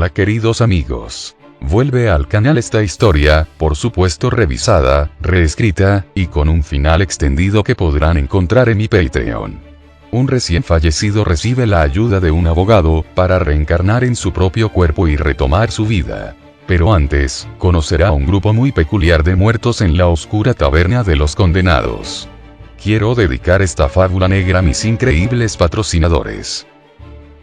Hola queridos amigos. Vuelve al canal esta historia, por supuesto revisada, reescrita, y con un final extendido que podrán encontrar en mi Patreon. Un recién fallecido recibe la ayuda de un abogado, para reencarnar en su propio cuerpo y retomar su vida. Pero antes, conocerá a un grupo muy peculiar de muertos en la oscura taberna de los condenados. Quiero dedicar esta fábula negra a mis increíbles patrocinadores.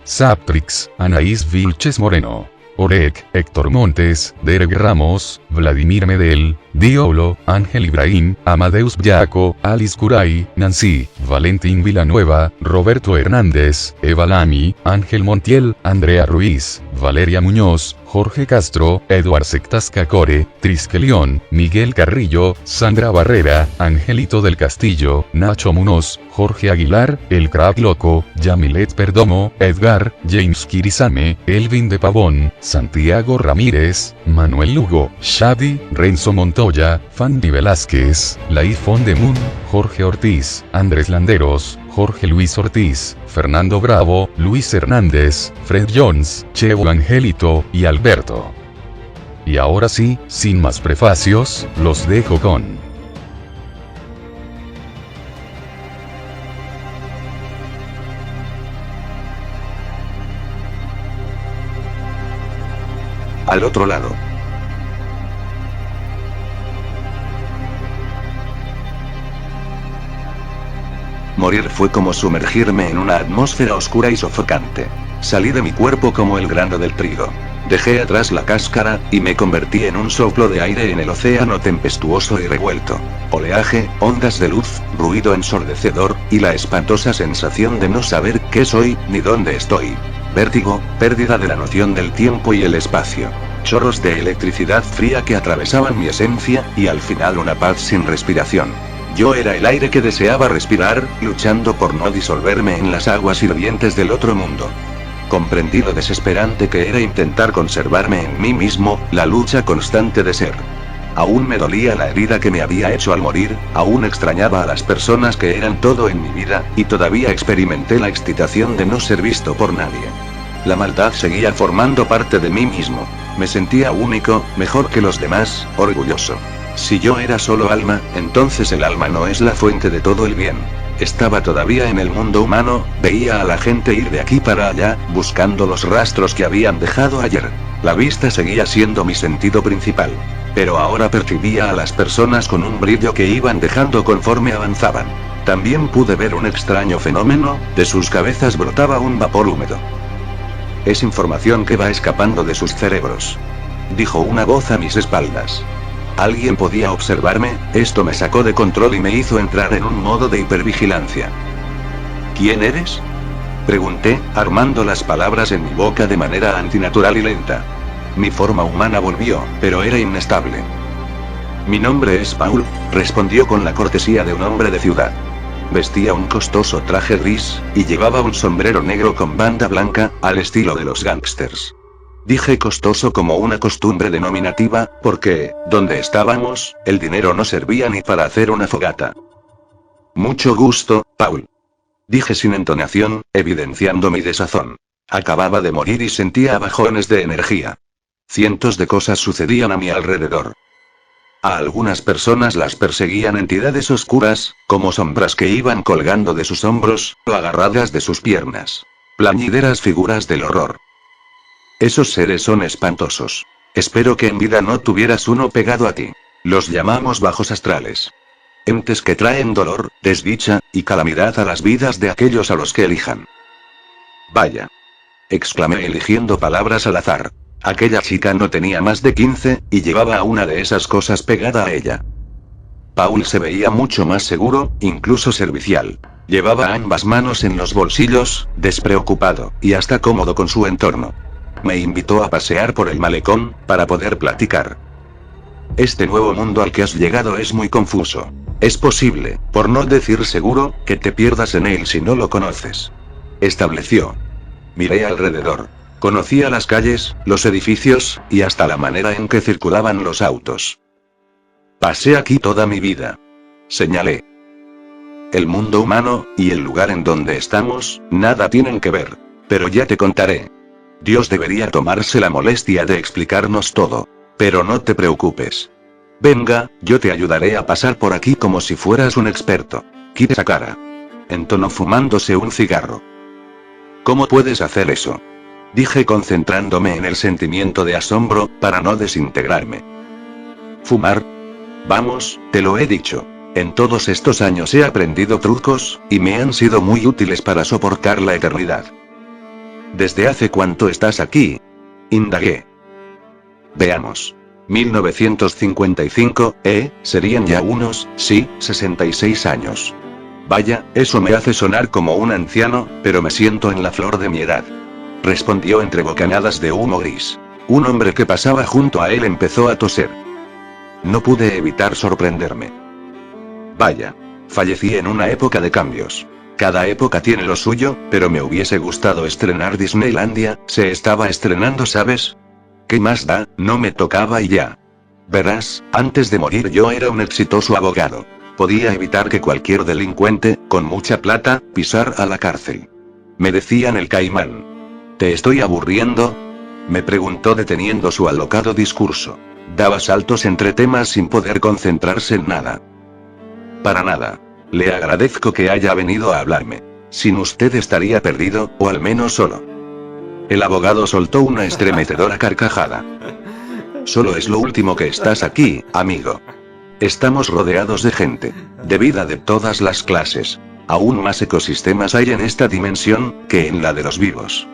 Zaptrix, Anaís Vilches Moreno, Orek, Héctor Montes, Derek Ramos, Vladimir Medel, Diolo, Ángel Ibrahim, Amadeus Yaco, Alice Curay, Nancy, Valentín Villanueva, Roberto Hernández, Eva Lamy, Ángel Montiel, Andrea Ruiz, Valeria Muñoz, Jorge Castro, Eduard Sectascacore, Trisque León, Miguel Carrillo, Sandra Barrera, Angelito del Castillo, Nacho Munoz, Jorge Aguilar, El Crack Loco, Yamilet Perdomo, Edgar, James Kirisame, Elvin de Pavón, Santiago Ramírez, Manuel Lugo, Shadi, Renzo Montoya, Fanny Velázquez, Laif Fondemun, Jorge Ortiz, Andrés Landeros, Jorge Luis Ortiz, Fernando Bravo, Luis Hernández, Fred Jones, Chevo Angelito, y Alberto. Y ahora sí, sin más prefacios, los dejo con... Al otro lado. Morir fue como sumergirme en una atmósfera oscura y sofocante. Salí de mi cuerpo como el grano del trigo. Dejé atrás la cáscara, y me convertí en un soplo de aire en el océano tempestuoso y revuelto. Oleaje, ondas de luz, ruido ensordecedor, y la espantosa sensación de no saber qué soy, ni dónde estoy. Vértigo, pérdida de la noción del tiempo y el espacio. Chorros de electricidad fría que atravesaban mi esencia, y al final una paz sin respiración. Yo era el aire que deseaba respirar, luchando por no disolverme en las aguas hirvientes del otro mundo. Comprendí lo desesperante que era intentar conservarme en mí mismo, la lucha constante de ser. Aún me dolía la herida que me había hecho al morir, aún extrañaba a las personas que eran todo en mi vida, y todavía experimenté la excitación de no ser visto por nadie. La maldad seguía formando parte de mí mismo. Me sentía único, mejor que los demás, orgulloso. Si yo era solo alma, entonces el alma no es la fuente de todo el bien. Estaba todavía en el mundo humano, veía a la gente ir de aquí para allá, buscando los rastros que habían dejado ayer. La vista seguía siendo mi sentido principal. Pero ahora percibía a las personas con un brillo que iban dejando conforme avanzaban. También pude ver un extraño fenómeno, de sus cabezas brotaba un vapor húmedo. Es información que va escapando de sus cerebros. Dijo una voz a mis espaldas. Alguien podía observarme, esto me sacó de control y me hizo entrar en un modo de hipervigilancia. ¿Quién eres?, pregunté, armando las palabras en mi boca de manera antinatural y lenta. Mi forma humana volvió, pero era inestable. Mi nombre es Paul, respondió con la cortesía de un hombre de ciudad. Vestía un costoso traje gris, y llevaba un sombrero negro con banda blanca, al estilo de los gángsters. Dije costoso como una costumbre denominativa, porque, donde estábamos, el dinero no servía ni para hacer una fogata. Mucho gusto, Paul. Dije sin entonación, evidenciando mi desazón. Acababa de morir y sentía bajones de energía. Cientos de cosas sucedían a mi alrededor. A algunas personas las perseguían entidades oscuras, como sombras que iban colgando de sus hombros, o agarradas de sus piernas. Plañideras figuras del horror. Esos seres son espantosos. Espero que en vida no tuvieras uno pegado a ti. Los llamamos bajos astrales. Entes que traen dolor, desdicha, y calamidad a las vidas de aquellos a los que elijan. Vaya. Exclamé eligiendo palabras al azar. Aquella chica no tenía más de 15, y llevaba a una de esas cosas pegada a ella. Paul se veía mucho más seguro, incluso servicial. Llevaba ambas manos en los bolsillos, despreocupado, y hasta cómodo con su entorno. Me invitó a pasear por el malecón, para poder platicar. Este nuevo mundo al que has llegado es muy confuso. Es posible, por no decir seguro, que te pierdas en él si no lo conoces. Estableció. Miré alrededor. Conocía las calles, los edificios, y hasta la manera en que circulaban los autos. Pasé aquí toda mi vida. Señalé. El mundo humano, y el lugar en donde estamos, nada tienen que ver. Pero ya te contaré. Dios debería tomarse la molestia de explicarnos todo. Pero no te preocupes. Venga, yo te ayudaré a pasar por aquí como si fueras un experto. Quita esa cara. Entonó fumándose un cigarro. ¿Cómo puedes hacer eso? Dije concentrándome en el sentimiento de asombro, para no desintegrarme. ¿Fumar? Vamos, te lo he dicho. En todos estos años he aprendido trucos, y me han sido muy útiles para soportar la eternidad. ¿Desde hace cuánto estás aquí? Indagué. Veamos. 1955, serían ya unos, 66 años. Vaya, eso me hace sonar como un anciano, pero me siento en la flor de mi edad. Respondió entre bocanadas de humo gris. Un hombre que pasaba junto a él empezó a toser. No pude evitar sorprenderme. Vaya. Fallecí en una época de cambios. Cada época tiene lo suyo, pero me hubiese gustado estrenar Disneylandia, se estaba estrenando, ¿sabes? ¿Qué más da? No me tocaba y ya. Verás, antes de morir yo era un exitoso abogado. Podía evitar que cualquier delincuente, con mucha plata, pisara a la cárcel. Me decían el Caimán. ¿Te estoy aburriendo? Me preguntó deteniendo su alocado discurso. Daba saltos entre temas sin poder concentrarse en nada. Para nada. Le agradezco que haya venido a hablarme. Sin usted estaría perdido, o al menos solo. El abogado soltó una estremecedora carcajada. Solo es lo último que estás aquí, amigo. Estamos rodeados de gente, de vida de todas las clases. Aún más ecosistemas hay en esta dimensión, que en la de los vivos.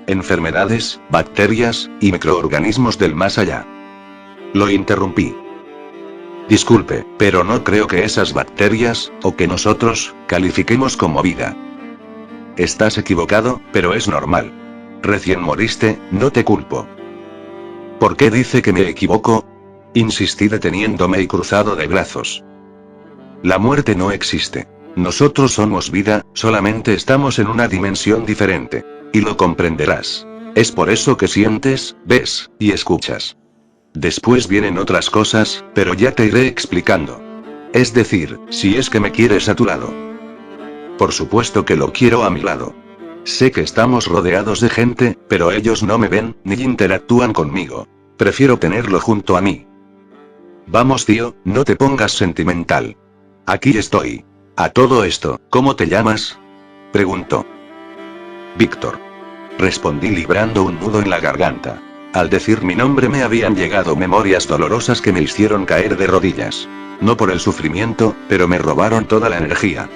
Enfermedades, bacterias, y microorganismos del más allá. Lo interrumpí. Disculpe, pero no creo que esas bacterias, o que nosotros, califiquemos como vida. Estás equivocado, pero es normal. Recién moriste, no te culpo. ¿Por qué dice que me equivoco? Insistí deteniéndome y cruzado de brazos. La muerte no existe. Nosotros somos vida, solamente estamos en una dimensión diferente. Y lo comprenderás. Es por eso que sientes, ves, y escuchas. Después vienen otras cosas, pero ya te iré explicando. Es decir, si es que me quieres a tu lado. Por supuesto que lo quiero a mi lado. Sé que estamos rodeados de gente, pero ellos no me ven, ni interactúan conmigo. Prefiero tenerlo junto a mí. Vamos, tío, no te pongas sentimental. Aquí estoy. A todo esto, ¿cómo te llamas? Preguntó. Víctor. Respondí librando un nudo en la garganta. Al decir mi nombre me habían llegado memorias dolorosas que me hicieron caer de rodillas. No por el sufrimiento, pero me robaron toda la energía.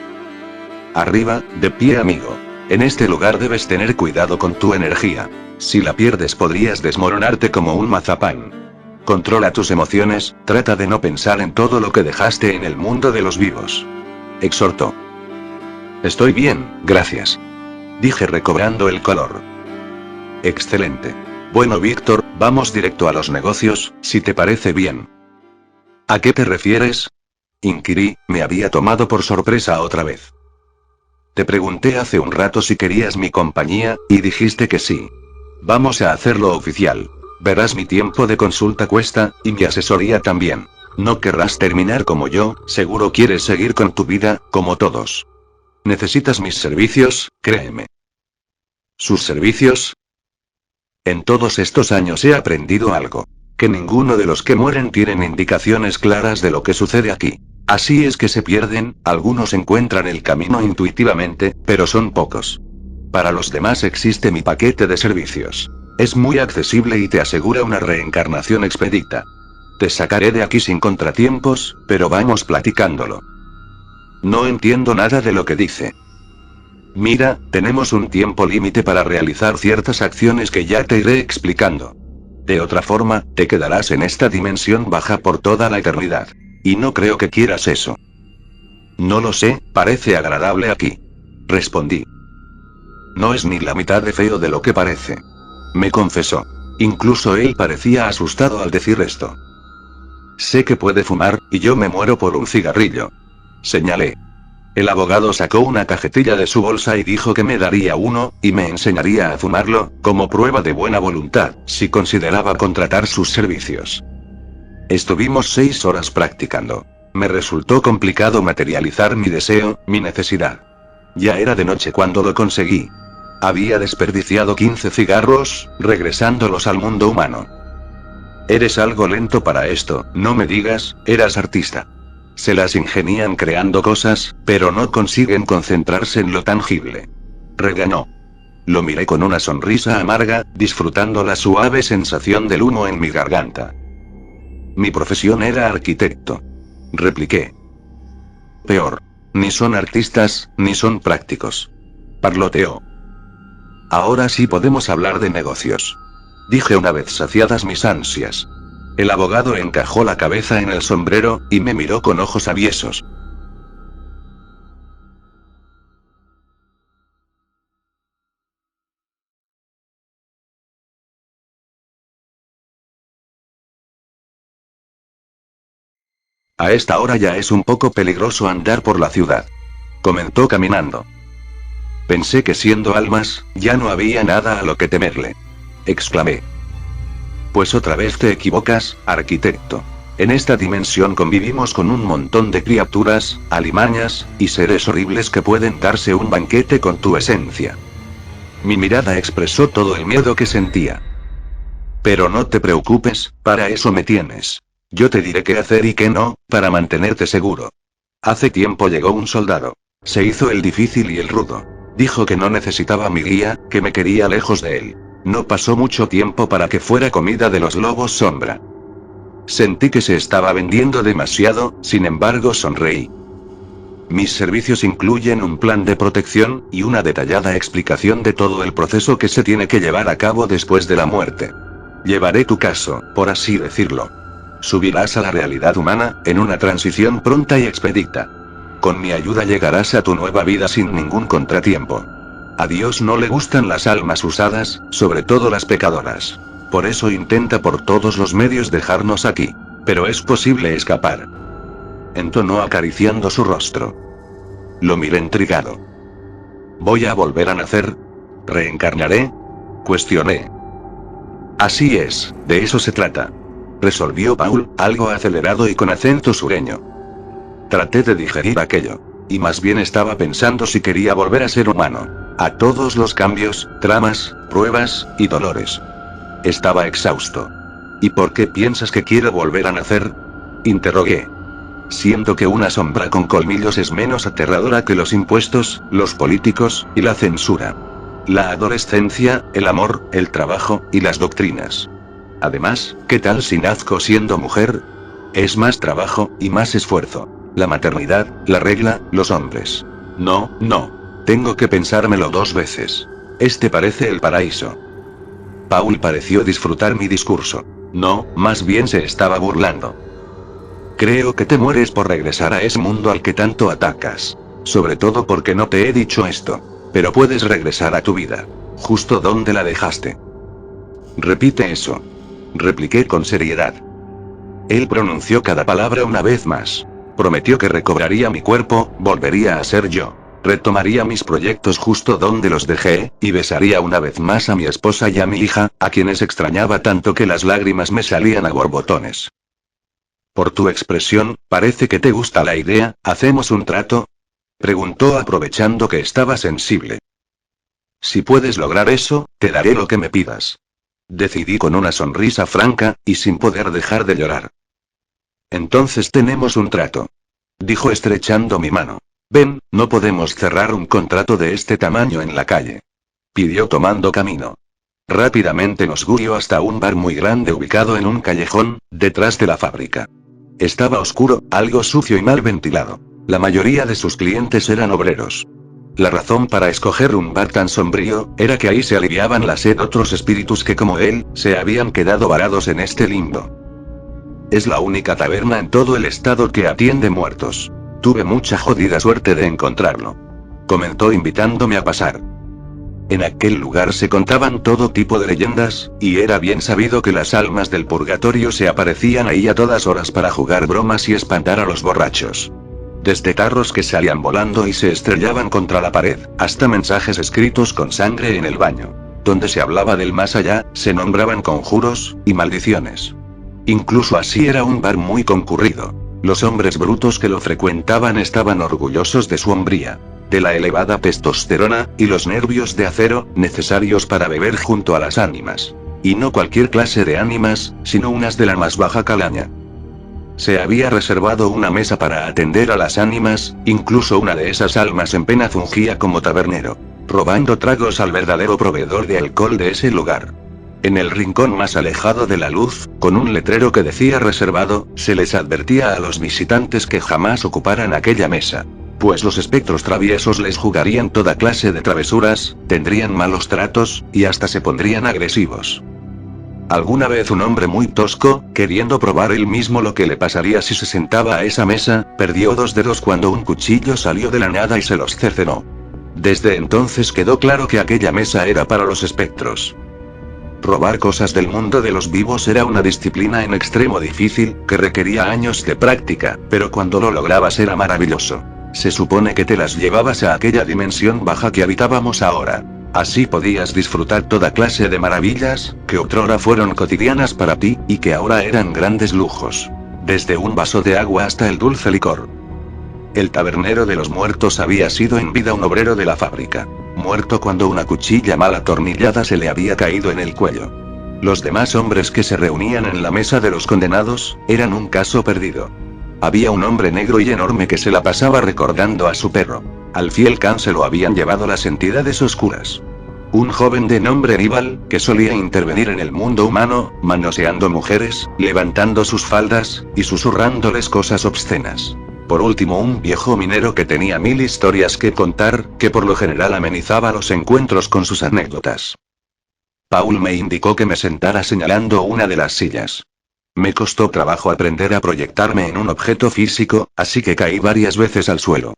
Arriba, de pie, amigo. En este lugar debes tener cuidado con tu energía. Si la pierdes podrías desmoronarte como un mazapán. Controla tus emociones, trata de no pensar en todo lo que dejaste en el mundo de los vivos. Exhortó. Estoy bien, gracias. Dije recobrando el color. Excelente. Bueno, Víctor, vamos directo a los negocios, si te parece bien. ¿A qué te refieres? Inquirí, me había tomado por sorpresa otra vez. Te pregunté hace un rato si querías mi compañía, y dijiste que sí. Vamos a hacerlo oficial. Verás, mi tiempo de consulta cuesta, y mi asesoría también. No querrás terminar como yo, seguro quieres seguir con tu vida, como todos. Necesitas mis servicios, créeme. ¿Sus servicios? En todos estos años he aprendido algo. Que ninguno de los que mueren tienen indicaciones claras de lo que sucede aquí. Así es que se pierden, algunos encuentran el camino intuitivamente, pero son pocos. Para los demás existe mi paquete de servicios. Es muy accesible y te asegura una reencarnación expedita. Te sacaré de aquí sin contratiempos, pero vamos platicándolo. No entiendo nada de lo que dice. Mira, tenemos un tiempo límite para realizar ciertas acciones que ya te iré explicando. De otra forma, te quedarás en esta dimensión baja por toda la eternidad. Y no creo que quieras eso. No lo sé, parece agradable aquí. Respondí. No es ni la mitad de feo de lo que parece. Me confesó. Incluso él parecía asustado al decir esto. Sé que puede fumar, y yo me muero por un cigarrillo. Señalé. El abogado sacó una cajetilla de su bolsa y dijo que me daría uno, y me enseñaría a fumarlo, como prueba de buena voluntad, si consideraba contratar sus servicios. Estuvimos 6 horas practicando. Me resultó complicado materializar mi deseo, mi necesidad. Ya era de noche cuando lo conseguí. Había desperdiciado 15 cigarros, regresándolos al mundo humano. Eres algo lento para esto, no me digas, eras artista. Se las ingenian creando cosas, pero no consiguen concentrarse en lo tangible. Reganó. Lo miré con una sonrisa amarga, disfrutando la suave sensación del humo en mi garganta. Mi profesión era arquitecto. Repliqué. Peor. Ni son artistas, ni son prácticos. Parloteó. Ahora sí podemos hablar de negocios. Dije una vez saciadas mis ansias. El abogado encajó la cabeza en el sombrero, y me miró con ojos aviesos. A esta hora ya es un poco peligroso andar por la ciudad. Comentó caminando. Pensé que siendo almas, ya no había nada a lo que temerle. Exclamé. Pues otra vez te equivocas, arquitecto. En esta dimensión convivimos con un montón de criaturas, alimañas, y seres horribles que pueden darse un banquete con tu esencia. Mi mirada expresó todo el miedo que sentía. Pero no te preocupes, para eso me tienes. Yo te diré qué hacer y qué no, para mantenerte seguro. Hace tiempo llegó un soldado. Se hizo el difícil y el rudo. Dijo que no necesitaba mi guía, que me quería lejos de él. No pasó mucho tiempo para que fuera comida de los lobos sombra. Sentí que se estaba vendiendo demasiado, sin embargo sonreí. Mis servicios incluyen un plan de protección, y una detallada explicación de todo el proceso que se tiene que llevar a cabo después de la muerte. Llevaré tu caso, por así decirlo. Subirás a la realidad humana, en una transición pronta y expedita. Con mi ayuda llegarás a tu nueva vida sin ningún contratiempo. A Dios no le gustan las almas usadas, sobre todo las pecadoras. Por eso intenta por todos los medios dejarnos aquí. Pero es posible escapar. Entonó acariciando su rostro. Lo miré intrigado. ¿Voy a volver a nacer? ¿Reencarnaré? Cuestioné. Así es, de eso se trata. Resolvió Paul, algo acelerado y con acento sureño. Traté de digerir aquello. Y más bien estaba pensando si quería volver a ser humano. A todos los cambios, tramas, pruebas, y dolores. Estaba exhausto. ¿Y por qué piensas que quiero volver a nacer? Interrogué. Siento que una sombra con colmillos es menos aterradora que los impuestos, los políticos, y la censura. La adolescencia, el amor, el trabajo, y las doctrinas. Además, ¿qué tal si nazco siendo mujer? Es más trabajo, y más esfuerzo. La maternidad, la regla, los hombres. No, no. Tengo que pensármelo 2 veces. Este parece el paraíso. Paul pareció disfrutar mi discurso. No, más bien se estaba burlando. Creo que te mueres por regresar a ese mundo al que tanto atacas. Sobre todo porque no te he dicho esto. Pero puedes regresar a tu vida. Justo donde la dejaste. Repite eso. Repliqué con seriedad. Él pronunció cada palabra una vez más. Prometió que recobraría mi cuerpo, volvería a ser yo. Retomaría mis proyectos justo donde los dejé, y besaría una vez más a mi esposa y a mi hija, a quienes extrañaba tanto que las lágrimas me salían a borbotones. Por tu expresión, parece que te gusta la idea, ¿hacemos un trato? Preguntó aprovechando que estaba sensible. Si puedes lograr eso, te daré lo que me pidas. Decidí con una sonrisa franca, y sin poder dejar de llorar. Entonces tenemos un trato. Dijo estrechando mi mano. Ven, no podemos cerrar un contrato de este tamaño en la calle. Pidió tomando camino. Rápidamente nos guió hasta un bar muy grande ubicado en un callejón, detrás de la fábrica. Estaba oscuro, algo sucio y mal ventilado. La mayoría de sus clientes eran obreros. La razón para escoger un bar tan sombrío, era que ahí se aliviaban la sed otros espíritus que como él, se habían quedado varados en este limbo. Es la única taberna en todo el estado que atiende muertos. Tuve mucha jodida suerte de encontrarlo. Comentó invitándome a pasar. En aquel lugar se contaban todo tipo de leyendas, y era bien sabido que las almas del purgatorio se aparecían ahí a todas horas para jugar bromas y espantar a los borrachos. Desde tarros que salían volando y se estrellaban contra la pared, hasta mensajes escritos con sangre en el baño. Donde se hablaba del más allá, se nombraban conjuros y maldiciones. Incluso así era un bar muy concurrido. Los hombres brutos que lo frecuentaban estaban orgullosos de su hombría. de la elevada testosterona, y los nervios de acero, necesarios para beber junto a las ánimas. Y no cualquier clase de ánimas, sino unas de la más baja calaña. Se había reservado una mesa para atender a las ánimas, incluso una de esas almas en pena fungía como tabernero, robando tragos al verdadero proveedor de alcohol de ese lugar. En el rincón más alejado de la luz, con un letrero que decía reservado, se les advertía a los visitantes que jamás ocuparan aquella mesa. Pues los espectros traviesos les jugarían toda clase de travesuras, tendrían malos tratos, y hasta se pondrían agresivos. Alguna vez un hombre muy tosco, queriendo probar él mismo lo que le pasaría si se sentaba a esa mesa, perdió 2 dedos cuando un cuchillo salió de la nada y se los cercenó. Desde entonces quedó claro que aquella mesa era para los espectros. Robar cosas del mundo de los vivos era una disciplina en extremo difícil, que requería años de práctica, pero cuando lo lograbas era maravilloso. Se supone que te las llevabas a aquella dimensión baja que habitábamos ahora. Así podías disfrutar toda clase de maravillas, que otrora fueron cotidianas para ti, y que ahora eran grandes lujos. Desde un vaso de agua hasta el dulce licor. El tabernero de los muertos había sido en vida un obrero de la fábrica. Muerto cuando una cuchilla mal atornillada se le había caído en el cuello. Los demás hombres que se reunían en la mesa de los condenados, eran un caso perdido. Había un hombre negro y enorme que se la pasaba recordando a su perro. Al fiel can se lo habían llevado las entidades oscuras. Un joven de nombre Aníbal, que solía intervenir en el mundo humano, manoseando mujeres, levantando sus faldas, y susurrándoles cosas obscenas. Por último un viejo minero que tenía 1000 historias que contar, que por lo general amenizaba los encuentros con sus anécdotas. Paul me indicó que me sentara señalando una de las sillas. Me costó trabajo aprender a proyectarme en un objeto físico, así que caí varias veces al suelo.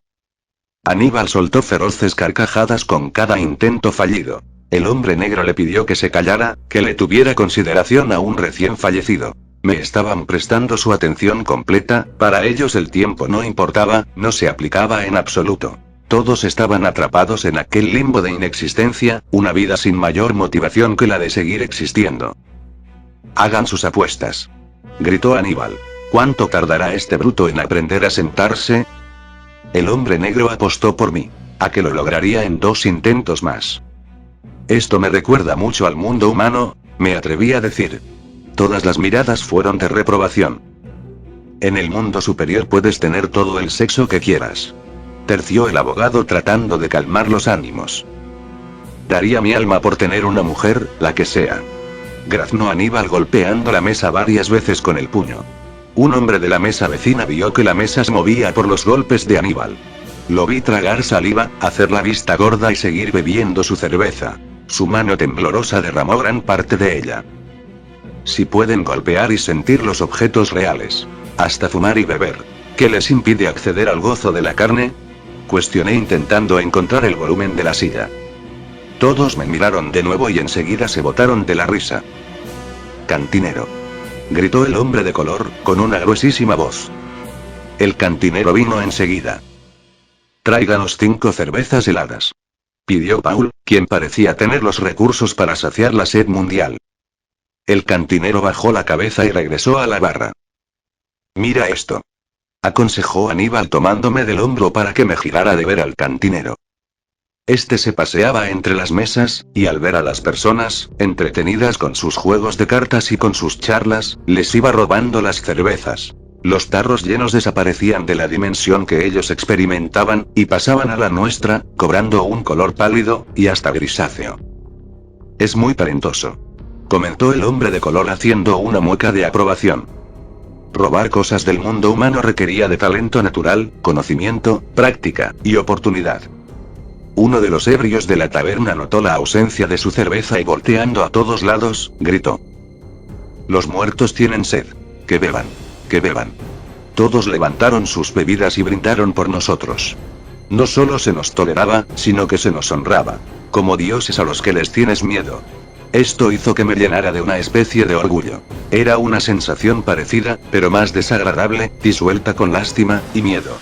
Aníbal soltó feroces carcajadas con cada intento fallido. El hombre negro le pidió que se callara, que le tuviera consideración a un recién fallecido. Me estaban prestando su atención completa, para ellos el tiempo no importaba, no se aplicaba en absoluto. Todos estaban atrapados en aquel limbo de inexistencia, una vida sin mayor motivación que la de seguir existiendo. Hagan sus apuestas. Gritó Aníbal. ¿Cuánto tardará este bruto en aprender a sentarse? El hombre negro apostó por mí. A que lo lograría en 2 intentos más. Esto me recuerda mucho al mundo humano, me atreví a decir. Todas las miradas fueron de reprobación. En el mundo superior puedes tener todo el sexo que quieras. Terció el abogado tratando de calmar los ánimos. Daría mi alma por tener una mujer, la que sea. Graznó Aníbal golpeando la mesa varias veces con el puño. Un hombre de la mesa vecina vio que la mesa se movía por los golpes de Aníbal. Lo vi tragar saliva, hacer la vista gorda y seguir bebiendo su cerveza. Su mano temblorosa derramó gran parte de ella. Si pueden golpear y sentir los objetos reales, hasta fumar y beber, ¿qué les impide acceder al gozo de la carne? Cuestioné intentando encontrar el volumen de la silla. Todos me miraron de nuevo y enseguida se botaron de la risa. Cantinero. Gritó el hombre de color, con una gruesísima voz. El cantinero vino enseguida. Tráiganos 5 cervezas heladas. Pidió Paul, quien parecía tener los recursos para saciar la sed mundial. El cantinero bajó la cabeza y regresó a la barra. Mira esto. Aconsejó Aníbal tomándome del hombro para que me girara de ver al cantinero. Este se paseaba entre las mesas, y al ver a las personas, entretenidas con sus juegos de cartas y con sus charlas, les iba robando las cervezas. Los tarros llenos desaparecían de la dimensión que ellos experimentaban, y pasaban a la nuestra, cobrando un color pálido, y hasta grisáceo. Es muy talentoso. Comentó el hombre de color haciendo una mueca de aprobación. Robar cosas del mundo humano requería de talento natural, conocimiento, práctica, y oportunidad. Uno de los ebrios de la taberna notó la ausencia de su cerveza y volteando a todos lados, gritó. Los muertos tienen sed. Que beban. Que beban. Todos levantaron sus bebidas y brindaron por nosotros. No solo se nos toleraba, sino que se nos honraba. Como dioses a los que les tienes miedo. Esto hizo que me llenara de una especie de orgullo. Era una sensación parecida, pero más desagradable, disuelta con lástima y miedo.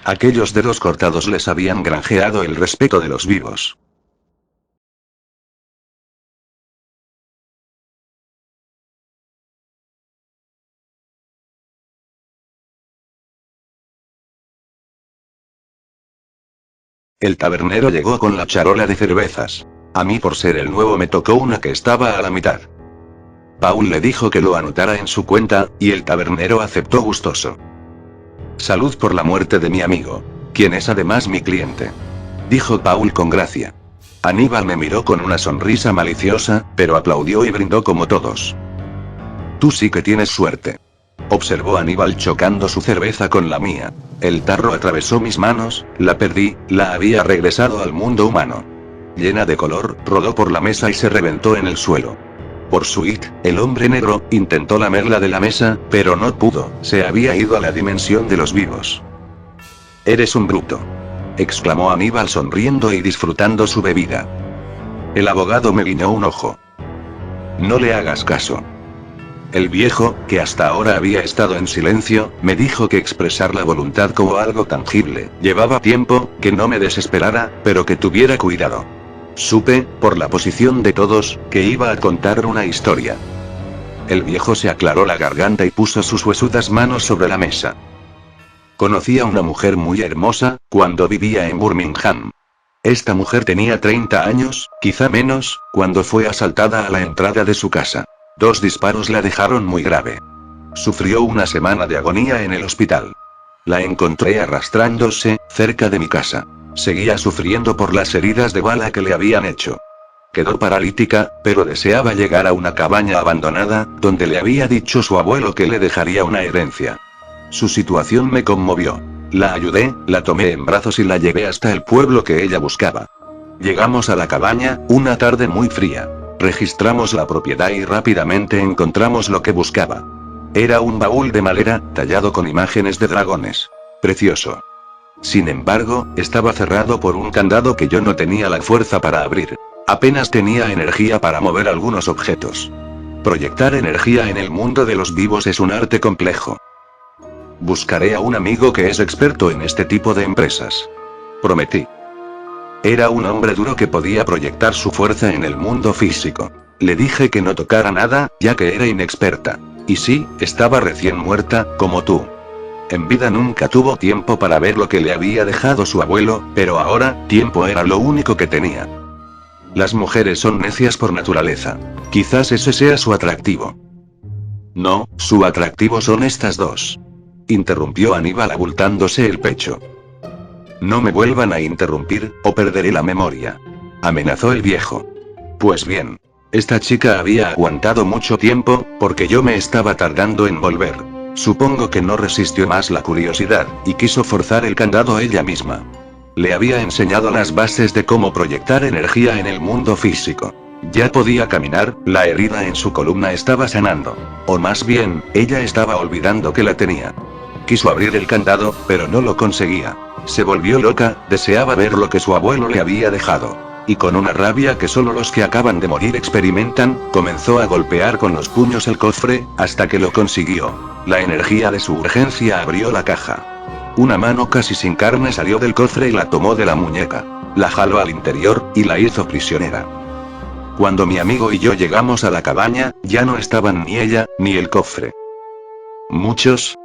Aquellos dedos cortados les habían granjeado el respeto de los vivos. El tabernero llegó con la charola de cervezas. A mí, por ser el nuevo, me tocó una que estaba a la mitad. Paul le dijo que lo anotara en su cuenta, y el tabernero aceptó gustoso. Salud por la muerte de mi amigo, quien es además mi cliente, dijo Paul con gracia. Aníbal me miró con una sonrisa maliciosa, pero aplaudió y brindó como todos. Tú sí que tienes suerte, observó Aníbal chocando su cerveza con la mía. El tarro atravesó mis manos, la perdí, la había regresado al mundo humano. Llena de color, rodó por la mesa y se reventó en el suelo. Por suite, el hombre negro intentó lamerla de la mesa, pero no pudo, se había ido a la dimensión de los vivos. Eres un bruto, exclamó Aníbal sonriendo y disfrutando su bebida. El abogado me guiñó un ojo. No le hagas caso. El viejo, que hasta ahora había estado en silencio, me dijo que expresar la voluntad como algo tangible llevaba tiempo, que no me desesperara, pero que tuviera cuidado. Supe, por la posición de todos, que iba a contar una historia. El viejo se aclaró la garganta y puso sus huesudas manos sobre la mesa. Conocí a una mujer muy hermosa, cuando vivía en Birmingham. Esta mujer tenía 30 años, quizá menos, cuando fue asaltada a la entrada de su casa. 2 disparos la dejaron muy grave. Sufrió una semana de agonía en el hospital. La encontré arrastrándose, cerca de mi casa. Seguía sufriendo por las heridas de bala que le habían hecho. Quedó paralítica, pero deseaba llegar a una cabaña abandonada, donde le había dicho su abuelo que le dejaría una herencia. Su situación me conmovió. La ayudé, la tomé en brazos y la llevé hasta el pueblo que ella buscaba. Llegamos a la cabaña, una tarde muy fría. Registramos la propiedad y rápidamente encontramos lo que buscaba. Era un baúl de madera, tallado con imágenes de dragones. Precioso. Sin embargo, estaba cerrado por un candado que yo no tenía la fuerza para abrir. Apenas tenía energía para mover algunos objetos. Proyectar energía en el mundo de los vivos es un arte complejo. Buscaré a un amigo que es experto en este tipo de empresas, prometí. Era un hombre duro que podía proyectar su fuerza en el mundo físico. Le dije que no tocara nada, ya que era inexperta. Y sí, estaba recién muerta, como tú. En vida nunca tuvo tiempo para ver lo que le había dejado su abuelo, pero ahora, tiempo era lo único que tenía. Las mujeres son necias por naturaleza. Quizás ese sea su atractivo. No, su atractivo son estas dos, interrumpió Aníbal abultándose el pecho. No me vuelvan a interrumpir, o perderé la memoria, amenazó el viejo. Pues bien, esta chica había aguantado mucho tiempo, porque yo me estaba tardando en volver. Supongo que no resistió más la curiosidad, y quiso forzar el candado ella misma. Le había enseñado las bases de cómo proyectar energía en el mundo físico. Ya podía caminar, la herida en su columna estaba sanando. O más bien, ella estaba olvidando que la tenía. Quiso abrir el candado, pero no lo conseguía. Se volvió loca, deseaba ver lo que su abuelo le había dejado. Y con una rabia que solo los que acaban de morir experimentan, comenzó a golpear con los puños el cofre, hasta que lo consiguió. La energía de su urgencia abrió la caja. Una mano casi sin carne salió del cofre y la tomó de la muñeca. La jaló al interior, y la hizo prisionera. Cuando mi amigo y yo llegamos a la cabaña, ya no estaban ni ella, ni el cofre. Muchos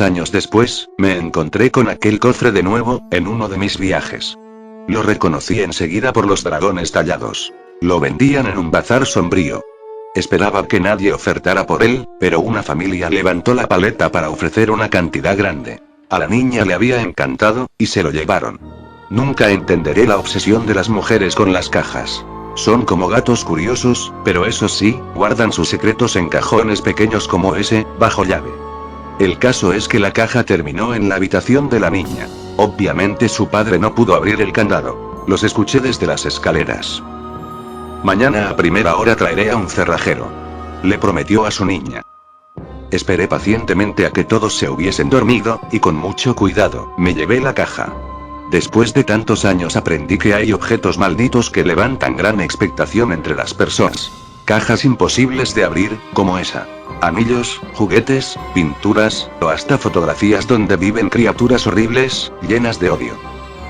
años después, me encontré con aquel cofre de nuevo, en uno de mis viajes. Lo reconocí enseguida por los dragones tallados. Lo vendían en un bazar sombrío. Esperaba que nadie ofertara por él, pero una familia levantó la paleta para ofrecer una cantidad grande. A la niña le había encantado, y se lo llevaron. Nunca entenderé la obsesión de las mujeres con las cajas. Son como gatos curiosos, pero eso sí, guardan sus secretos en cajones pequeños como ese, bajo llave. El caso es que la caja terminó en la habitación de la niña. Obviamente su padre no pudo abrir el candado. Los escuché desde las escaleras. Mañana a primera hora traeré a un cerrajero, le prometió a su niña. Esperé pacientemente a que todos se hubiesen dormido, y con mucho cuidado, me llevé la caja. Después de tantos años aprendí que hay objetos malditos que levantan gran expectación entre las personas. Cajas imposibles de abrir, como esa. Anillos, juguetes, pinturas, o hasta fotografías donde viven criaturas horribles, llenas de odio.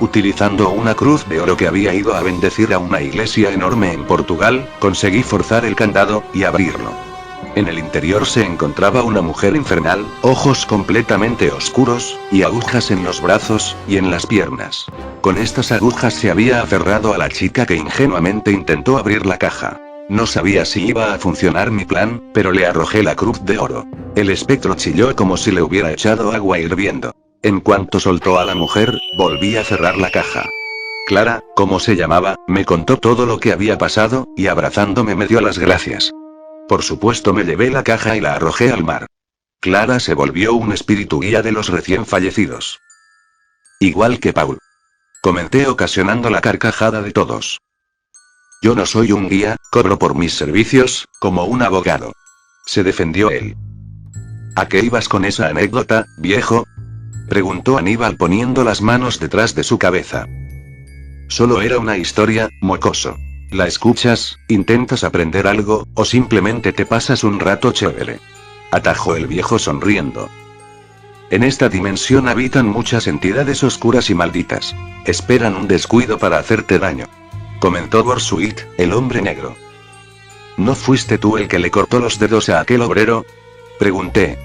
Utilizando una cruz de oro que había ido a bendecir a una iglesia enorme en Portugal, conseguí forzar el candado, y abrirlo. En el interior se encontraba una mujer infernal, ojos completamente oscuros, y agujas en los brazos, y en las piernas. Con estas agujas se había aferrado a la chica que ingenuamente intentó abrir la caja. No sabía si iba a funcionar mi plan, pero le arrojé la cruz de oro. El espectro chilló como si le hubiera echado agua hirviendo. En cuanto soltó a la mujer, volví a cerrar la caja. Clara, como se llamaba, me contó todo lo que había pasado, y abrazándome me dio las gracias. Por supuesto me llevé la caja y la arrojé al mar. Clara se volvió un espíritu guía de los recién fallecidos. Igual que Paul. Comenté ocasionando la carcajada de todos. Yo no soy un guía, cobro por mis servicios, como un abogado. Se defendió él. ¿A qué ibas con esa anécdota, viejo? Preguntó Aníbal poniendo las manos detrás de su cabeza. Solo era una historia, mocoso. ¿La escuchas, intentas aprender algo, o simplemente te pasas un rato chévere? Atajó el viejo sonriendo. En esta dimensión habitan muchas entidades oscuras y malditas. Esperan un descuido para hacerte daño. Comentó Borsuit, el hombre negro. ¿No fuiste tú el que le cortó los dedos a aquel obrero? Pregunté.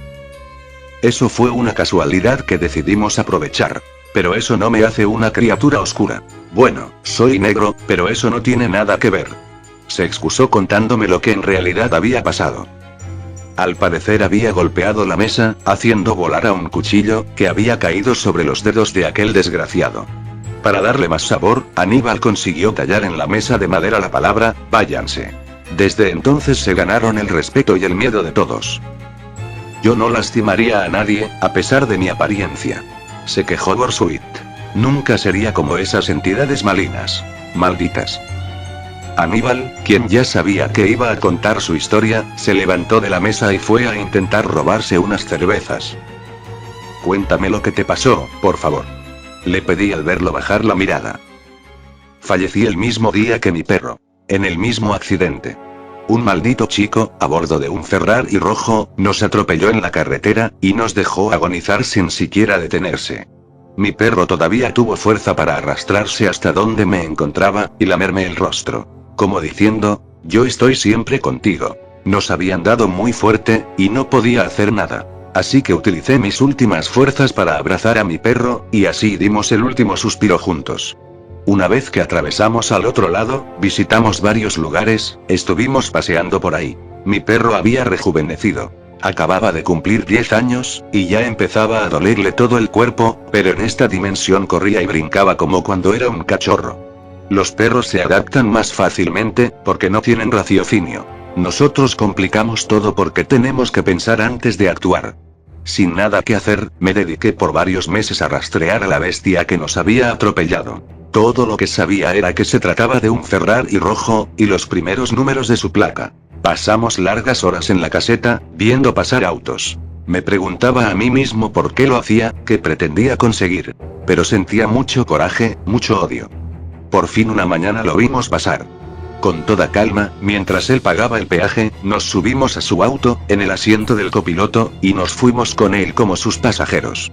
Eso fue una casualidad que decidimos aprovechar. Pero eso no me hace una criatura oscura. Bueno, soy negro, pero eso no tiene nada que ver. Se excusó contándome lo que en realidad había pasado. Al parecer había golpeado la mesa, haciendo volar a un cuchillo, que había caído sobre los dedos de aquel desgraciado. Para darle más sabor, Aníbal consiguió tallar en la mesa de madera la palabra, váyanse. Desde entonces se ganaron el respeto y el miedo de todos. Yo no lastimaría a nadie, a pesar de mi apariencia. Se quejó Borsuit. Nunca sería como esas entidades malignas. Malditas. Aníbal, quien ya sabía que iba a contar su historia, se levantó de la mesa y fue a intentar robarse unas cervezas. Cuéntame lo que te pasó, por favor. Le pedí al verlo bajar la mirada. Fallecí el mismo día que mi perro. En el mismo accidente. Un maldito chico, a bordo de un Ferrari rojo, nos atropelló en la carretera, y nos dejó agonizar sin siquiera detenerse. Mi perro todavía tuvo fuerza para arrastrarse hasta donde me encontraba, y lamerme el rostro. Como diciendo, yo estoy siempre contigo. Nos habían dado muy fuerte, y no podía hacer nada. Así que utilicé mis últimas fuerzas para abrazar a mi perro, y así dimos el último suspiro juntos. Una vez que atravesamos al otro lado, visitamos varios lugares, estuvimos paseando por ahí. Mi perro había rejuvenecido. Acababa de cumplir 10 años, y ya empezaba a dolerle todo el cuerpo, pero en esta dimensión corría y brincaba como cuando era un cachorro. Los perros se adaptan más fácilmente, porque no tienen raciocinio. Nosotros complicamos todo porque tenemos que pensar antes de actuar. Sin nada que hacer, me dediqué por varios meses a rastrear a la bestia que nos había atropellado. Todo lo que sabía era que se trataba de un Ferrari rojo, y los primeros números de su placa. Pasamos largas horas en la caseta, viendo pasar autos. Me preguntaba a mí mismo por qué lo hacía, qué pretendía conseguir. Pero sentía mucho coraje, mucho odio. Por fin una mañana lo vimos pasar. Con toda calma, mientras él pagaba el peaje, nos subimos a su auto, en el asiento del copiloto, y nos fuimos con él como sus pasajeros.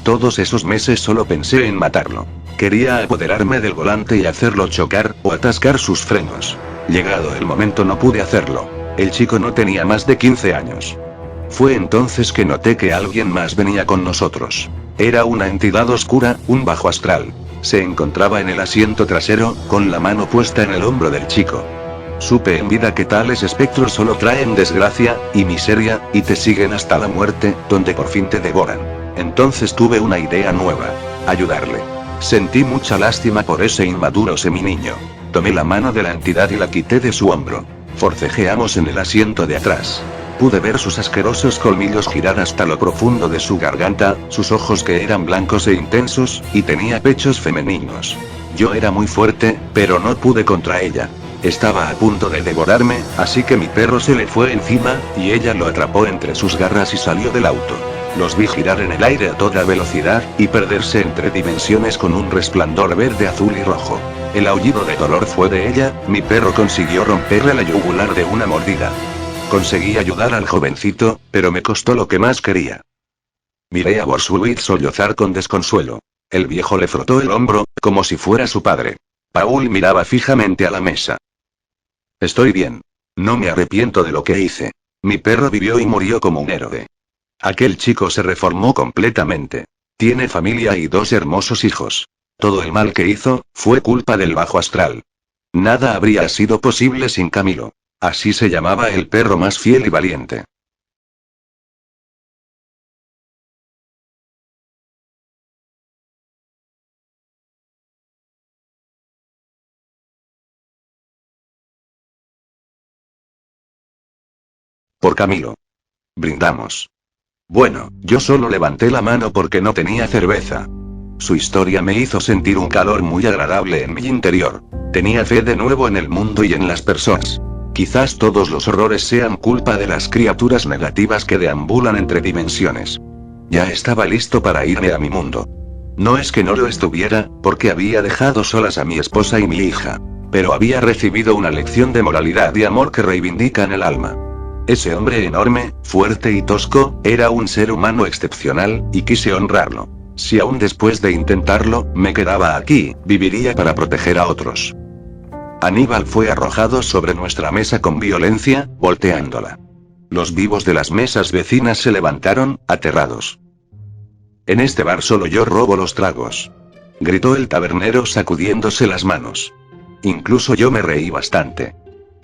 Todos esos meses solo pensé en matarlo. Quería apoderarme del volante y hacerlo chocar, o atascar sus frenos. Llegado el momento no pude hacerlo. El chico no tenía más de 15 años. Fue entonces que noté que alguien más venía con nosotros. Era una entidad oscura, un bajo astral. Se encontraba en el asiento trasero, con la mano puesta en el hombro del chico. Supe en vida que tales espectros solo traen desgracia, y miseria, y te siguen hasta la muerte, donde por fin te devoran. Entonces tuve una idea nueva. Ayudarle. Sentí mucha lástima por ese inmaduro seminiño. Tomé la mano de la entidad y la quité de su hombro. Forcejeamos en el asiento de atrás. Pude ver sus asquerosos colmillos girar hasta lo profundo de su garganta, sus ojos que eran blancos e intensos, y tenía pechos femeninos. Yo era muy fuerte, pero no pude contra ella. Estaba a punto de devorarme, así que mi perro se le fue encima, y ella lo atrapó entre sus garras y salió del auto. Los vi girar en el aire a toda velocidad, y perderse entre dimensiones con un resplandor verde, azul y rojo. El aullido de dolor fue de ella, mi perro consiguió romperle la yugular de una mordida. Conseguí ayudar al jovencito, pero me costó lo que más quería. Miré a Borsuit sollozar con desconsuelo. El viejo le frotó el hombro, como si fuera su padre. Paul miraba fijamente a la mesa. Estoy bien. No me arrepiento de lo que hice. Mi perro vivió y murió como un héroe. Aquel chico se reformó completamente. Tiene familia y 2 hermosos hijos. Todo el mal que hizo, fue culpa del bajo astral. Nada habría sido posible sin Camilo. Así se llamaba el perro más fiel y valiente. Por Camilo. Brindamos. Bueno, yo solo levanté la mano porque no tenía cerveza. Su historia me hizo sentir un calor muy agradable en mi interior. Tenía fe de nuevo en el mundo y en las personas. Quizás todos los horrores sean culpa de las criaturas negativas que deambulan entre dimensiones. Ya estaba listo para irme a mi mundo. No es que no lo estuviera, porque había dejado solas a mi esposa y mi hija. Pero había recibido una lección de moralidad y amor que reivindican el alma. Ese hombre enorme, fuerte y tosco, era un ser humano excepcional, y quise honrarlo. Si aún después de intentarlo, me quedaba aquí, viviría para proteger a otros. Aníbal fue arrojado sobre nuestra mesa con violencia, volteándola. Los vivos de las mesas vecinas se levantaron, aterrados. En este bar solo yo robo los tragos. Gritó el tabernero sacudiéndose las manos. Incluso yo me reí bastante.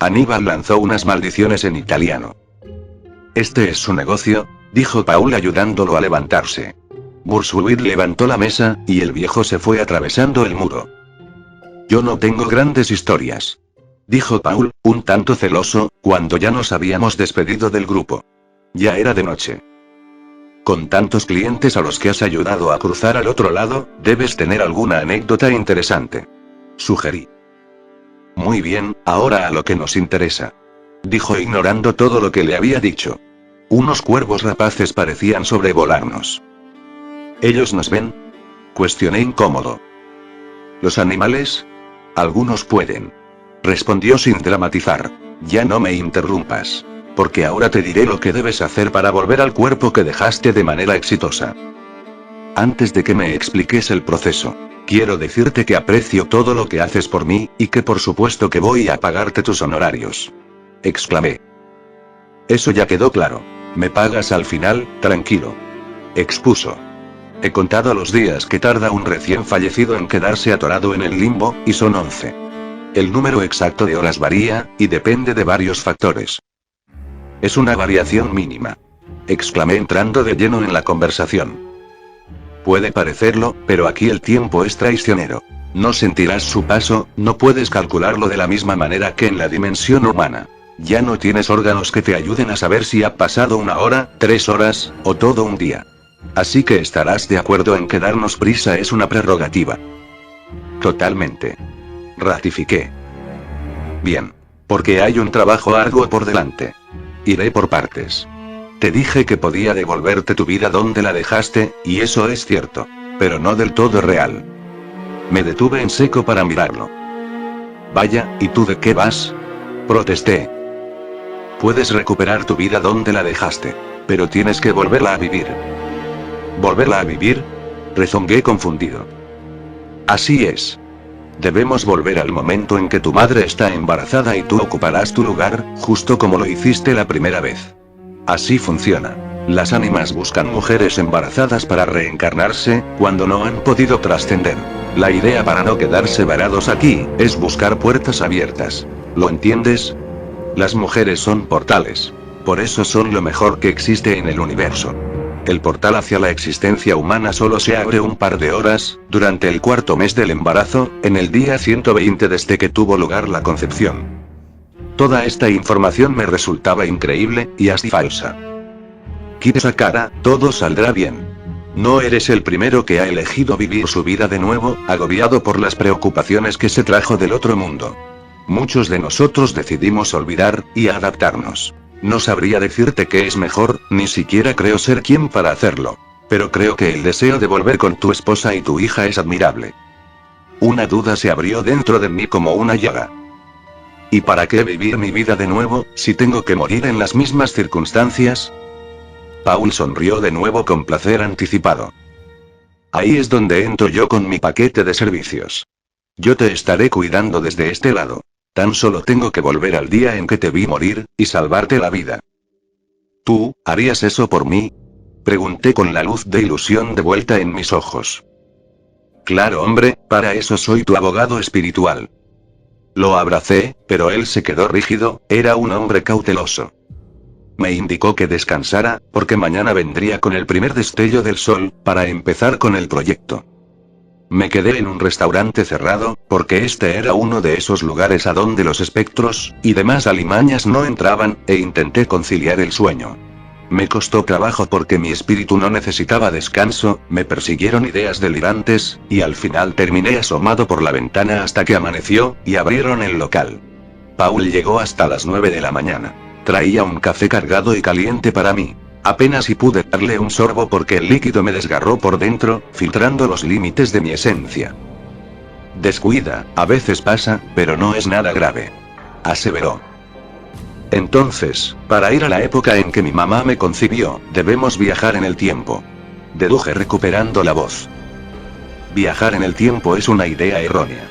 Aníbal lanzó unas maldiciones en italiano. Este es su negocio, dijo Paul ayudándolo a levantarse. Bursuit levantó la mesa, y el viejo se fue atravesando el muro. Yo no tengo grandes historias, dijo Paul, un tanto celoso, cuando ya nos habíamos despedido del grupo. Ya era de noche. Con tantos clientes a los que has ayudado a cruzar al otro lado, debes tener alguna anécdota interesante. Sugerí. Muy bien, ahora a lo que nos interesa, dijo ignorando todo lo que le había dicho. Unos cuervos rapaces parecían sobrevolarnos. ¿Ellos nos ven? Cuestioné incómodo. ¿Los animales? Algunos pueden. Respondió sin dramatizar. Ya no me interrumpas. Porque ahora te diré lo que debes hacer para volver al cuerpo que dejaste de manera exitosa. Antes de que me expliques el proceso, quiero decirte que aprecio todo lo que haces por mí, y que por supuesto que voy a pagarte tus honorarios. Exclamé. Eso ya quedó claro. Me pagas al final, tranquilo. Expuso. He contado los días que tarda un recién fallecido en quedarse atorado en el limbo, y son 11. El número exacto de horas varía, y depende de varios factores. Es una variación mínima. Exclamé entrando de lleno en la conversación. Puede parecerlo, pero aquí el tiempo es traicionero. No sentirás su paso, no puedes calcularlo de la misma manera que en la dimensión humana. Ya no tienes órganos que te ayuden a saber si ha pasado 1 hora, 3 horas, o todo un día. Así que estarás de acuerdo en que darnos prisa es una prerrogativa. Totalmente. Ratifiqué. Bien. Porque hay un trabajo arduo por delante. Iré por partes. Te dije que podía devolverte tu vida donde la dejaste, y eso es cierto. Pero no del todo real. Me detuve en seco para mirarlo. Vaya, ¿y tú de qué vas? Protesté. Puedes recuperar tu vida donde la dejaste. Pero tienes que volverla a vivir. ¿Volverla a vivir? Rezongué confundido. Así es. Debemos volver al momento en que tu madre está embarazada y tú ocuparás tu lugar, justo como lo hiciste la primera vez. Así funciona. Las ánimas buscan mujeres embarazadas para reencarnarse, cuando no han podido trascender. La idea para no quedarse varados aquí, es buscar puertas abiertas. ¿Lo entiendes? Las mujeres son portales. Por eso son lo mejor que existe en el universo. El portal hacia la existencia humana solo se abre un par de horas, durante el 4º mes del embarazo, en el día 120 desde que tuvo lugar la concepción. Toda esta información me resultaba increíble, y así falsa. Quita esa cara, todo saldrá bien. No eres el primero que ha elegido vivir su vida de nuevo, agobiado por las preocupaciones que se trajo del otro mundo. Muchos de nosotros decidimos olvidar, y adaptarnos. No sabría decirte qué es mejor, ni siquiera creo ser quien para hacerlo. Pero creo que el deseo de volver con tu esposa y tu hija es admirable. Una duda se abrió dentro de mí como una llaga. ¿Y para qué vivir mi vida de nuevo, si tengo que morir en las mismas circunstancias? Paul sonrió de nuevo con placer anticipado. Ahí es donde entro yo con mi paquete de servicios. Yo te estaré cuidando desde este lado. Tan solo tengo que volver al día en que te vi morir, y salvarte la vida. ¿Tú, harías eso por mí? Pregunté con la luz de ilusión de vuelta en mis ojos. Claro, hombre, para eso soy tu abogado espiritual. Lo abracé, pero él se quedó rígido, era un hombre cauteloso. Me indicó que descansara, porque mañana vendría con el primer destello del sol, para empezar con el proyecto. Me quedé en un restaurante cerrado, porque este era uno de esos lugares a donde los espectros y demás alimañas no entraban, e intenté conciliar el sueño. Me costó trabajo porque mi espíritu no necesitaba descanso, me persiguieron ideas delirantes, y al final terminé asomado por la ventana hasta que amaneció, y abrieron el local. Paul llegó hasta las 9 de la mañana. Traía un café cargado y caliente para mí. Apenas si pude darle un sorbo porque el líquido me desgarró por dentro, filtrando los límites de mi esencia. Descuida, a veces pasa, pero no es nada grave, aseveró. Entonces, para ir a la época en que mi mamá me concibió, debemos viajar en el tiempo. Deduje recuperando la voz. Viajar en el tiempo es una idea errónea,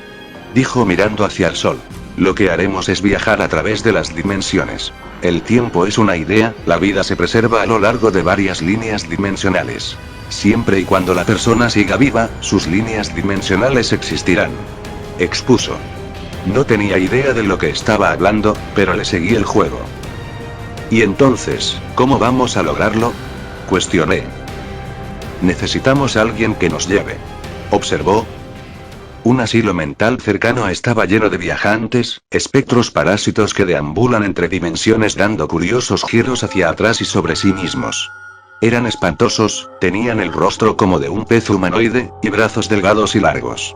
dijo mirando hacia el sol. Lo que haremos es viajar a través de las dimensiones. El tiempo es una idea, la vida se preserva a lo largo de varias líneas dimensionales. Siempre y cuando la persona siga viva, sus líneas dimensionales existirán, expuso. No tenía idea de lo que estaba hablando, pero le seguí el juego. ¿Y entonces, cómo vamos a lograrlo?, cuestioné. Necesitamos a alguien que nos lleve, observó. Un asilo mental cercano estaba lleno de viajantes, espectros parásitos que deambulan entre dimensiones dando curiosos giros hacia atrás y sobre sí mismos. Eran espantosos, tenían el rostro como de un pez humanoide, y brazos delgados y largos.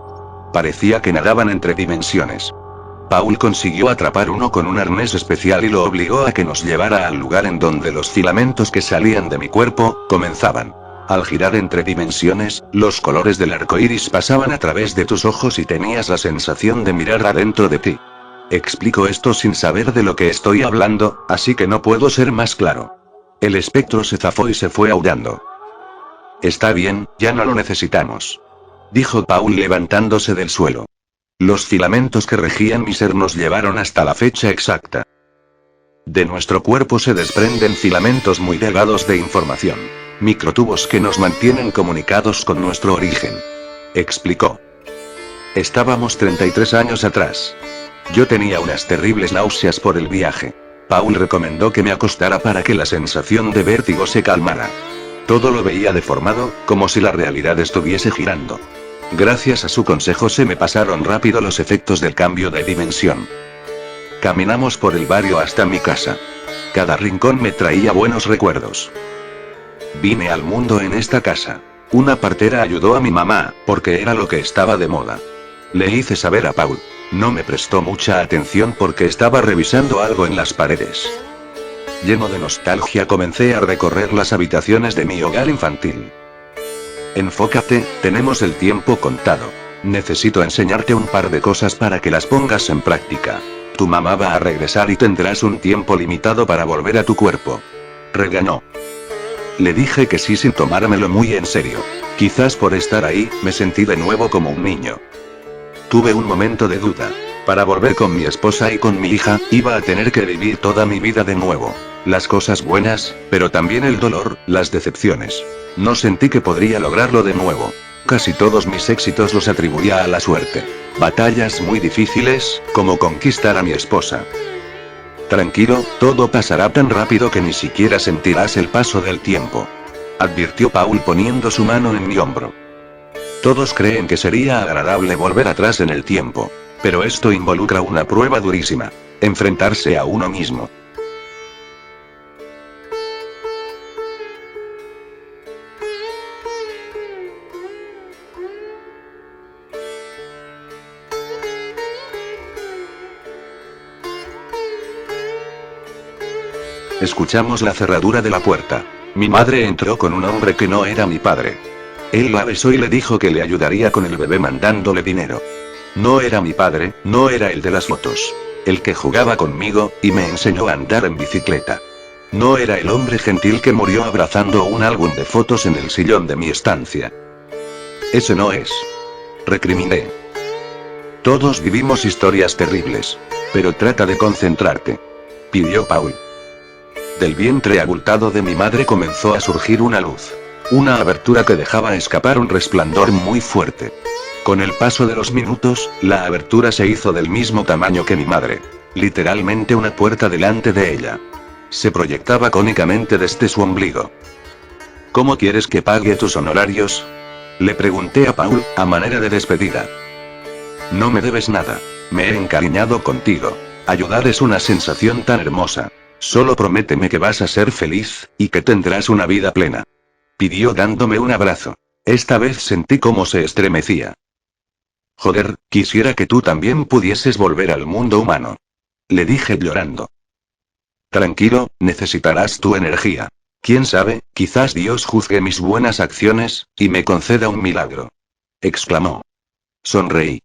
Parecía que nadaban entre dimensiones. Paul consiguió atrapar uno con un arnés especial y lo obligó a que nos llevara al lugar en donde los filamentos que salían de mi cuerpo comenzaban. Al girar entre dimensiones, los colores del arco iris pasaban a través de tus ojos y tenías la sensación de mirar adentro de ti. Explico esto sin saber de lo que estoy hablando, así que no puedo ser más claro. El espectro se zafó y se fue aullando. Está bien, ya no lo necesitamos, dijo Paul levantándose del suelo. Los filamentos que regían mi ser nos llevaron hasta la fecha exacta. De nuestro cuerpo se desprenden filamentos muy delgados de información. Microtubos que nos mantienen comunicados con nuestro origen, explicó. Estábamos 33 años atrás. Yo tenía unas terribles náuseas por el viaje. Paul recomendó que me acostara para que la sensación de vértigo se calmara. Todo lo veía deformado, como si la realidad estuviese girando. Gracias a su consejo se me pasaron rápido los efectos del cambio de dimensión. Caminamos por el barrio hasta mi casa. Cada rincón me traía buenos recuerdos. Vine al mundo en esta casa. Una partera ayudó a mi mamá, porque era lo que estaba de moda. Le hice saber a Paul. No me prestó mucha atención porque estaba revisando algo en las paredes. Lleno de nostalgia comencé a recorrer las habitaciones de mi hogar infantil. Enfócate, tenemos el tiempo contado. Necesito enseñarte un par de cosas para que las pongas en práctica. Tu mamá va a regresar y tendrás un tiempo limitado para volver a tu cuerpo, regañó. Le dije que sí sin tomármelo muy en serio. Quizás por estar ahí, me sentí de nuevo como un niño. Tuve un momento de duda. Para volver con mi esposa y con mi hija, iba a tener que vivir toda mi vida de nuevo. Las cosas buenas, pero también el dolor, las decepciones. No sentí que podría lograrlo de nuevo. Casi todos mis éxitos los atribuía a la suerte. Batallas muy difíciles, como conquistar a mi esposa. Tranquilo, todo pasará tan rápido que ni siquiera sentirás el paso del tiempo, advirtió Paul poniendo su mano en mi hombro. Todos creen que sería agradable volver atrás en el tiempo, pero esto involucra una prueba durísima: enfrentarse a uno mismo. Escuchamos la cerradura de la puerta. Mi madre entró con un hombre que no era mi padre. Él la besó y le dijo que le ayudaría con el bebé mandándole dinero. No era mi padre, no era el de las fotos. El que jugaba conmigo, y me enseñó a andar en bicicleta. No era el hombre gentil que murió abrazando un álbum de fotos en el sillón de mi estancia. Ese no es, recriminé. Todos vivimos historias terribles. Pero trata de concentrarte, pidió Paul. Del vientre abultado de mi madre comenzó a surgir una luz. Una abertura que dejaba escapar un resplandor muy fuerte. Con el paso de los minutos, la abertura se hizo del mismo tamaño que mi madre. Literalmente una puerta delante de ella. Se proyectaba cónicamente desde su ombligo. ¿Cómo quieres que pague tus honorarios? Le pregunté a Paul, a manera de despedida. No me debes nada. Me he encariñado contigo. Ayudar es una sensación tan hermosa. Solo prométeme que vas a ser feliz, y que tendrás una vida plena. Pidió dándome un abrazo. Esta vez sentí cómo se estremecía. Joder, quisiera que tú también pudieses volver al mundo humano. Le dije llorando. Tranquilo, necesitarás tu energía. Quién sabe, quizás Dios juzgue mis buenas acciones, y me conceda un milagro. Exclamó. Sonreí.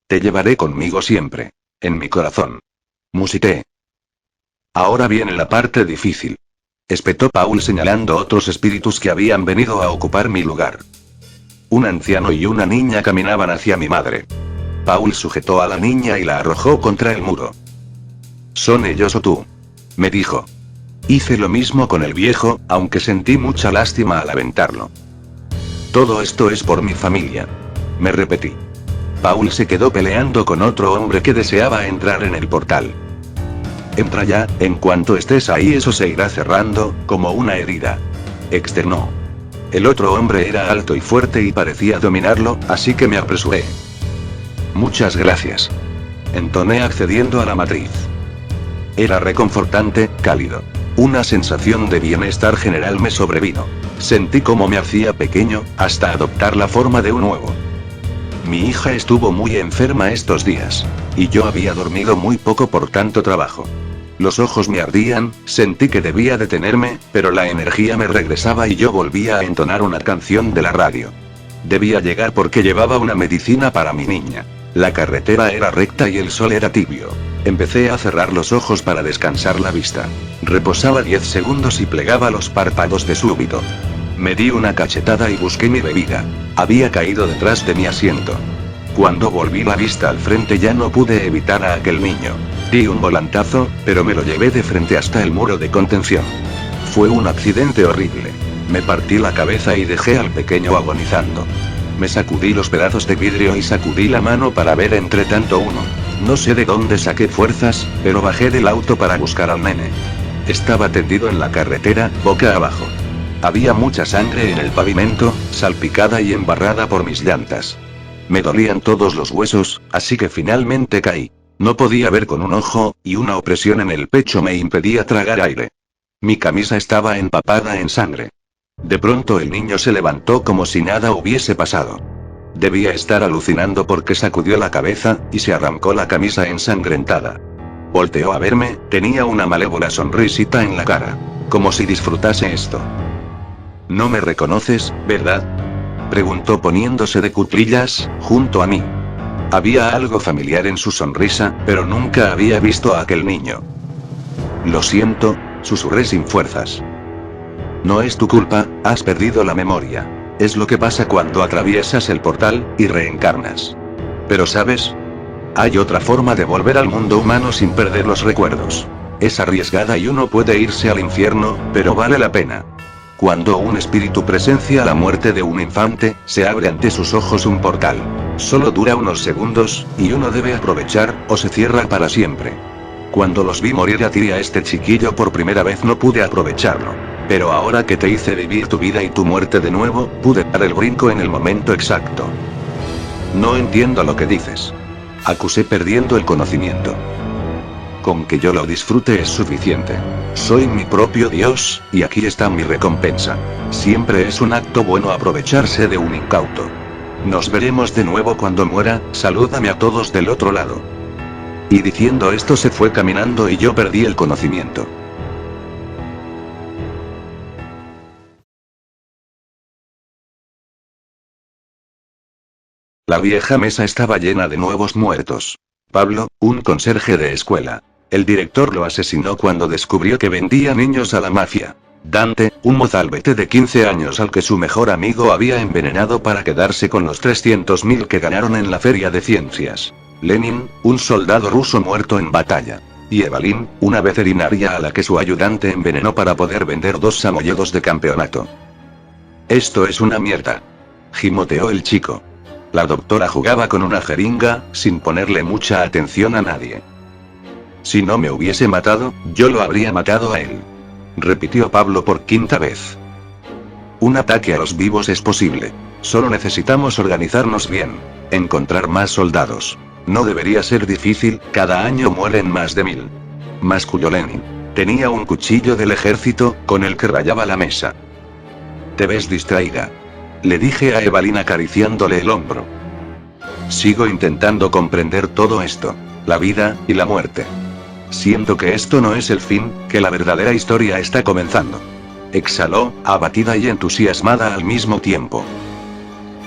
Te llevaré conmigo siempre. En mi corazón. Musité. Ahora viene la parte difícil. Espetó Paul señalando otros espíritus que habían venido a ocupar mi lugar. Un anciano y una niña caminaban hacia mi madre. Paul sujetó a la niña y la arrojó contra el muro. ¿Son ellos o tú? Me dijo. Hice lo mismo con el viejo, aunque sentí mucha lástima al aventarlo. Todo esto es por mi familia. Me repetí. Paul se quedó peleando con otro hombre que deseaba entrar en el portal. Entra ya, en cuanto estés ahí eso se irá cerrando, como una herida. Externó. El otro hombre era alto y fuerte y parecía dominarlo, así que me apresuré. Muchas gracias. Entoné accediendo a la matriz. Era reconfortante, cálido. Una sensación de bienestar general me sobrevino. Sentí como me hacía pequeño, hasta adoptar la forma de un huevo. Mi hija estuvo muy enferma estos días. Y yo había dormido muy poco por tanto trabajo. Los ojos me ardían, sentí que debía detenerme, pero la energía me regresaba y yo volvía a entonar una canción de la radio. Debía llegar porque llevaba una medicina para mi niña. La carretera era recta y el sol era tibio. Empecé a cerrar los ojos para descansar la vista. Reposaba 10 segundos y plegaba los párpados de súbito. Me di una cachetada y busqué mi bebida. Había caído detrás de mi asiento. Cuando volví la vista al frente ya no pude evitar a aquel niño. Di un volantazo, pero me lo llevé de frente hasta el muro de contención. Fue un accidente horrible. Me partí la cabeza y dejé al pequeño agonizando. Me sacudí los pedazos de vidrio y sacudí la mano para ver entre tanto uno. No sé de dónde saqué fuerzas, pero bajé del auto para buscar al nene. Estaba tendido en la carretera, boca abajo. Había mucha sangre en el pavimento, salpicada y embarrada por mis llantas. Me dolían todos los huesos, así que finalmente caí. No podía ver con un ojo, y una opresión en el pecho me impedía tragar aire. Mi camisa estaba empapada en sangre. De pronto el niño se levantó como si nada hubiese pasado. Debía estar alucinando porque sacudió la cabeza, y se arrancó la camisa ensangrentada. Volteó a verme, tenía una malévola sonrisita en la cara. Como si disfrutase esto. ¿No me reconoces, verdad? Preguntó poniéndose de cuclillas, junto a mí. Había algo familiar en su sonrisa, pero nunca había visto a aquel niño. Lo siento, susurré sin fuerzas. No es tu culpa, has perdido la memoria. Es lo que pasa cuando atraviesas el portal, y reencarnas. Pero ¿sabes? Hay otra forma de volver al mundo humano sin perder los recuerdos. Es arriesgada y uno puede irse al infierno, pero vale la pena. Cuando un espíritu presencia la muerte de un infante, se abre ante sus ojos un portal. Solo dura unos segundos, y uno debe aprovechar, o se cierra para siempre. Cuando los vi morir a ti y a este chiquillo por primera vez no pude aprovecharlo. Pero ahora que te hice vivir tu vida y tu muerte de nuevo, pude dar el brinco en el momento exacto. No entiendo lo que dices. Acusé perdiendo el conocimiento. Con que yo lo disfrute es suficiente. Soy mi propio Dios, y aquí está mi recompensa. Siempre es un acto bueno aprovecharse de un incauto. Nos veremos de nuevo cuando muera, salúdame a todos del otro lado. Y diciendo esto se fue caminando y yo perdí el conocimiento. La vieja mesa estaba llena de nuevos muertos. Pablo, un conserje de escuela. El director lo asesinó cuando descubrió que vendía niños a la mafia. Dante, un mozalbete de 15 años al que su mejor amigo había envenenado para quedarse con los 300.000 que ganaron en la feria de ciencias. Lenin, un soldado ruso muerto en batalla. y Evelyn, una veterinaria a la que su ayudante envenenó para poder vender 2 samoyedos de campeonato. Esto es una mierda. Gimoteó el chico. La doctora jugaba con una jeringa, sin ponerle mucha atención a nadie. Si no me hubiese matado, yo lo habría matado a él. Repitió Pablo por 5ª vez. Un ataque a los vivos es posible. Solo necesitamos organizarnos bien. Encontrar más soldados. No debería ser difícil, cada año mueren más de 1000. Masculló Lenin. Tenía un cuchillo del ejército, con el que rayaba la mesa. Te ves distraída. Le dije a Evelyn acariciándole el hombro. Sigo intentando comprender todo esto. La vida, y la muerte. Siento que esto no es el fin, que la verdadera historia está comenzando. Exhaló, abatida y entusiasmada al mismo tiempo.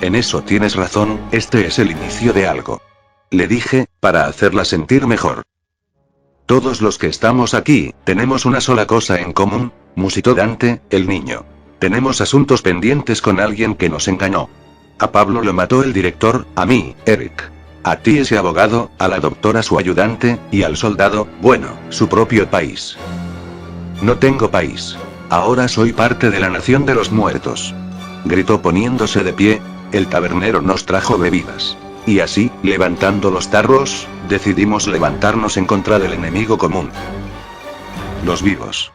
En eso tienes razón, este es el inicio de algo. Le dije, para hacerla sentir mejor. Todos los que estamos aquí, tenemos una sola cosa en común, musitó Dante, el niño. Tenemos asuntos pendientes con alguien que nos engañó. A Pablo lo mató el director, a mí, Eric. A ti ese abogado, a la doctora su ayudante, y al soldado, bueno, su propio país. No tengo país. Ahora soy parte de la nación de los muertos. Gritó poniéndose de pie. El tabernero nos trajo bebidas. Y así, levantando los tarros, decidimos levantarnos en contra del enemigo común. Los vivos.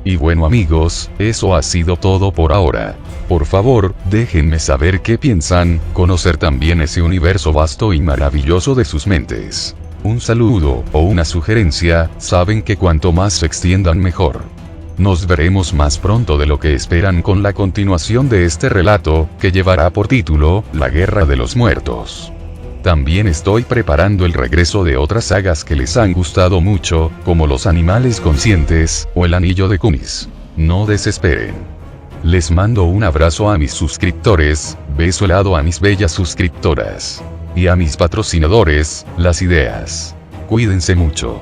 Y bueno amigos, eso ha sido todo por ahora. Por favor, déjenme saber qué piensan, conocer también ese universo vasto y maravilloso de sus mentes. Un saludo, o una sugerencia, saben que cuanto más se extiendan mejor. Nos veremos más pronto de lo que esperan con la continuación de este relato, que llevará por título, La Guerra de los Muertos. También estoy preparando el regreso de otras sagas que les han gustado mucho, como Los Animales Conscientes, o El Anillo de Kunis. No desesperen. Les mando un abrazo a mis suscriptores, beso helado a mis bellas suscriptoras. Y a mis patrocinadores, Las Ideas. Cuídense mucho.